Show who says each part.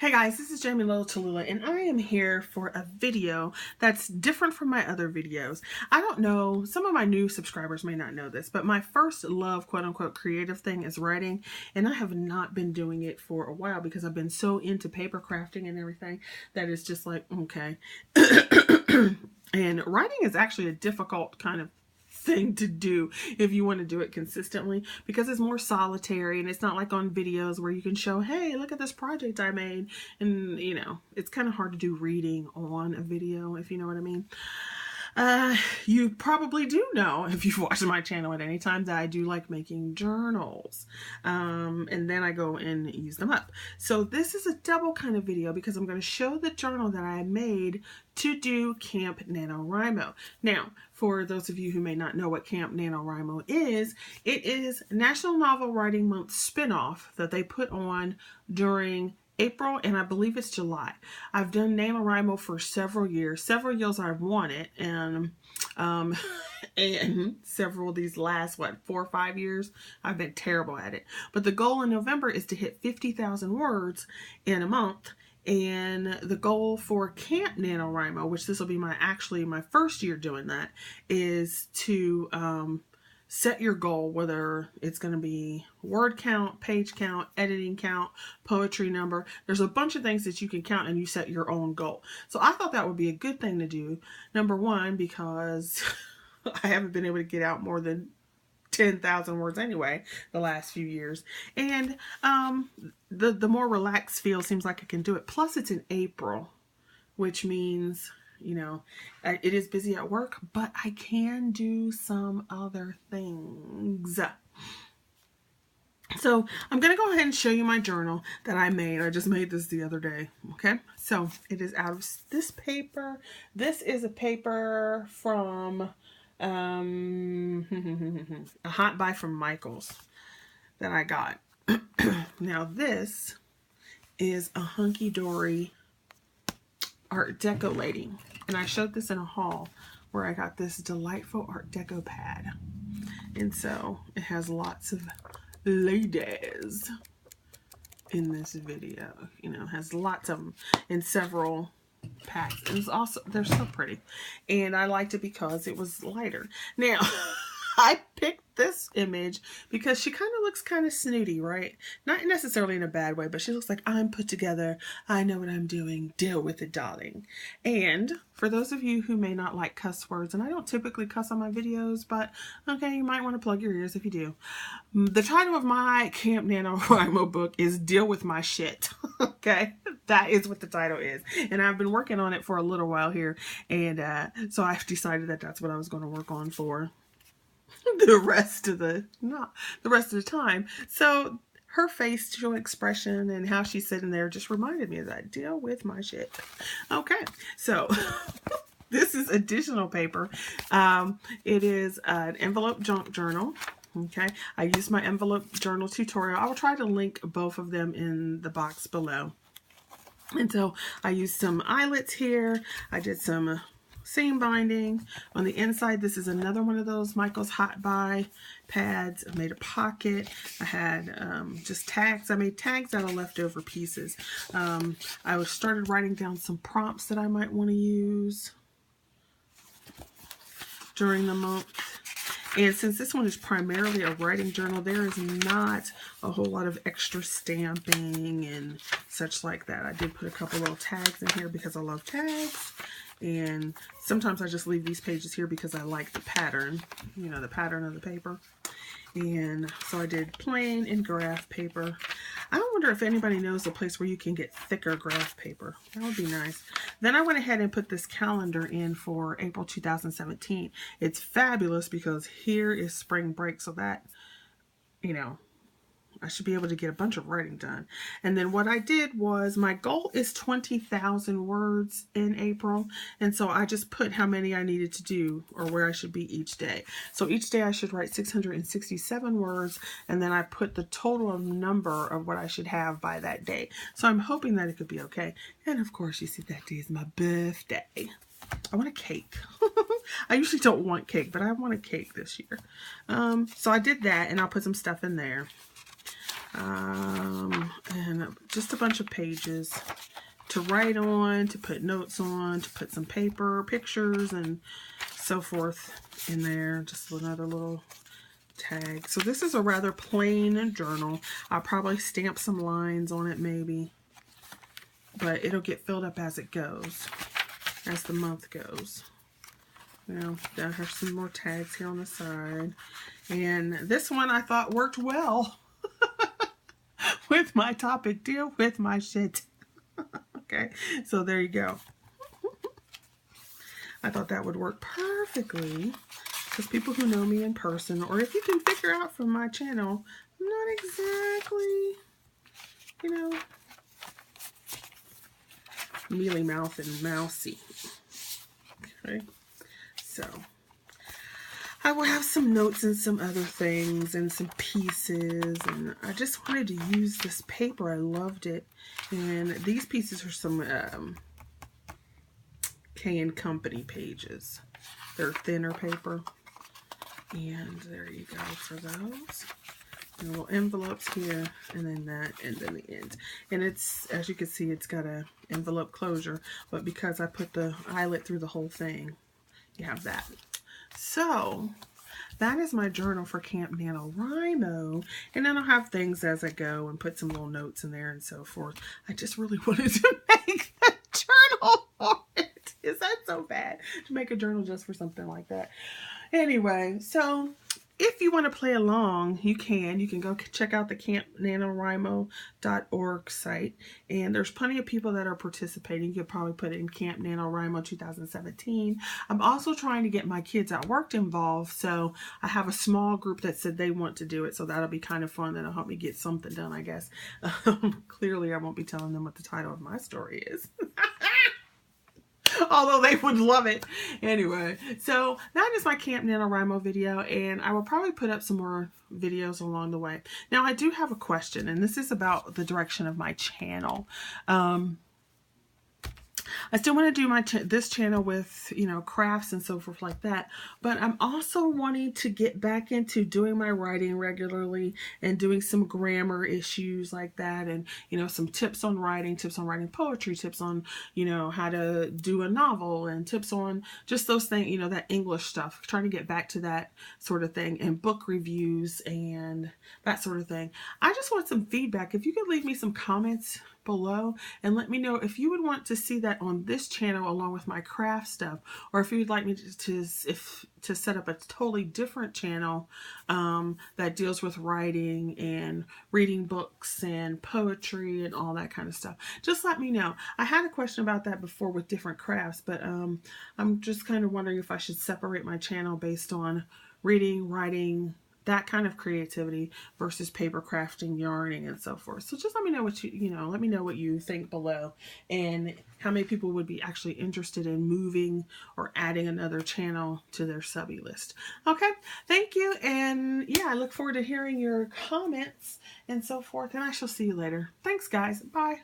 Speaker 1: Hey guys, this is Jamie Little Tallulah, and I am here for a video that's different from my other videos. I don't know, some of my new subscribers may not know this, but my first love, quote unquote, creative thing is writing, and I have not been doing it for a while because I've been so into paper crafting and everything that it's just like, okay. And writing is actually a difficult kind of thing to do if you want to do it consistently, because it's more solitary and it's not like on videos where you can show, hey, look at this project I made, and you know, it's kind of hard to do reading on a video, if you know what I mean. You probably do know, if you've watched my channel at any time, that I do like making journals, and then I go and use them up. So this is a double kind of video because I'm going to show the journal that I made to do Camp Nanowrimo. Now, for those of you who may not know what Camp Nanowrimo is, it is National Novel Writing Month spinoff that they put on during April, and I believe it's July. I've done NaNoWriMo for several years. I've won it, and several of these last, 4 or 5 years, I've been terrible at it. But the goal in November is to hit 50,000 words in a month. And the goal for Camp NaNoWriMo, which this will be my first year doing that, is to set your goal, whether it's going to be word count, page count, editing count, poetry number. There's a bunch of things that you can count, and you set your own goal. So I thought that would be a good thing to do. Number one, because I haven't been able to get out more than 10,000 words anyway the last few years, and the more relaxed feel seems like I can do it. Plus it's in April, which means, you know, it is busy at work, but I can do some other things. So I'm going to go ahead and show you my journal that I made. I just made this the other day. Okay, so it is out of this paper. This is a paper from a hot buy from Michael's that I got. Now this is a hunky-dory Art Deco lady, and I showed this in a haul where I got this delightful Art Deco pad, and so it has lots of ladies in this video. You know, has lots of them in several packs, and it's also, they're so pretty, and I liked it because it was lighter. Now I picked this image because she kind of looks kind of snooty, right? Not necessarily in a bad way, but she looks like, I'm put together, I know what I'm doing, deal with it, darling. And for those of you who may not like cuss words, and I don't typically cuss on my videos, but okay, you might want to plug your ears if you do. The title of my Camp NaNoWriMo book is Deal With My Shit. Okay, that is what the title is, and I've been working on it for a little while here, and so I've decided that that's what I was going to work on for the rest of the time. So her facial expression and how she's sitting there just reminded me of that. Deal with my shit. Okay, so this is additional paper. It is an envelope junk journal. Okay, I used my envelope journal tutorial. I will try to link both of them in the box below. And so I used some eyelets here. I did some seam binding on the inside. This is another one of those Michael's Hot Buy pads. I made a pocket. I had just tags. I made tags out of leftover pieces. I started writing down some prompts that I might want to use during the month. And since this one is primarily a writing journal, there is not a whole lot of extra stamping and such like that. I did put a couple little tags in here because I love tags. And sometimes I just leave these pages here because I like the pattern, you know, the pattern of the paper. And so I did plain and graph paper. I wonder if anybody knows a place where you can get thicker graph paper. That would be nice. Then I went ahead and put this calendar in for April 2017. It's fabulous because here is spring break, so that, you know, I should be able to get a bunch of writing done. And then what I did was, my goal is 20,000 words in April. And so I just put how many I needed to do, or where I should be each day. So each day I should write 667 words. And then I put the total number of what I should have by that day. So I'm hoping that it could be okay. And of course, you see, that day is my birthday. I want a cake. I usually don't want cake, but I want a cake this year. So I did that, and I'll put some stuff in there. And just a bunch of pages to write on, to put notes on, to put some paper, pictures, and so forth in there. Just another little tag. So this is a rather plain journal. I'll probably stamp some lines on it maybe, but it'll get filled up as it goes, as the month goes. Now, I have some more tags here on the side. And this one I thought worked well with my topic, deal with my shit. Okay, so there you go. I thought that would work perfectly, because people who know me in person, or if you can figure out from my channel, I'm not exactly, you know, mealy mouth and mousy. Okay, so I will have some notes and some other things and some pieces, and I just wanted to use this paper. I loved it. And these pieces are some K & Company pages. They're thinner paper. And there you go for those. And little envelopes here, and then that, and then the end. And it's, as you can see, it's got a envelope closure, but because I put the eyelet through the whole thing, you have that. So that is my journal for Camp Nanowrimo, and then I'll have things as I go and put some little notes in there and so forth. I just really wanted to make the journal for it. Is that so bad to make a journal just for something like that? Anyway, so if you want to play along, you can go check out the campnanowrimo.org site, and there's plenty of people that are participating. You could probably put it in Camp Nanowrimo 2017. I'm also trying to get my kids at work involved, so I have a small group that said they want to do it, so that'll be kind of fun. That'll help me get something done, I guess. Clearly, I won't be telling them what the title of my story is. Although they would love it. Anyway, so that is my Camp Nanowrimo video, and I will probably put up some more videos along the way. Now, I do have a question, and this is about the direction of my channel. I still want to do my this channel with, you know, crafts and so forth like that, but I'm also wanting to get back into doing my writing regularly and doing some grammar issues like that, and, you know, some tips on writing poetry, tips on, you know, how to do a novel, and tips on just those things, you know, that English stuff, trying to get back to that sort of thing, and book reviews and that sort of thing. I just want some feedback. If you could leave me some comments below and let me know if you would want to see that on this channel along with my craft stuff, or if you'd like me to set up a totally different channel that deals with writing and reading books and poetry and all that kind of stuff. Just let me know. I had a question about that before with different crafts, but I'm just kind of wondering if I should separate my channel based on reading, writing, that kind of creativity versus paper crafting, yarning, and so forth. So just let me know what let me know what you think below, and how many people would be actually interested in moving or adding another channel to their subby list. Okay, thank you, and yeah, I look forward to hearing your comments and so forth, and I shall see you later. Thanks, guys. Bye.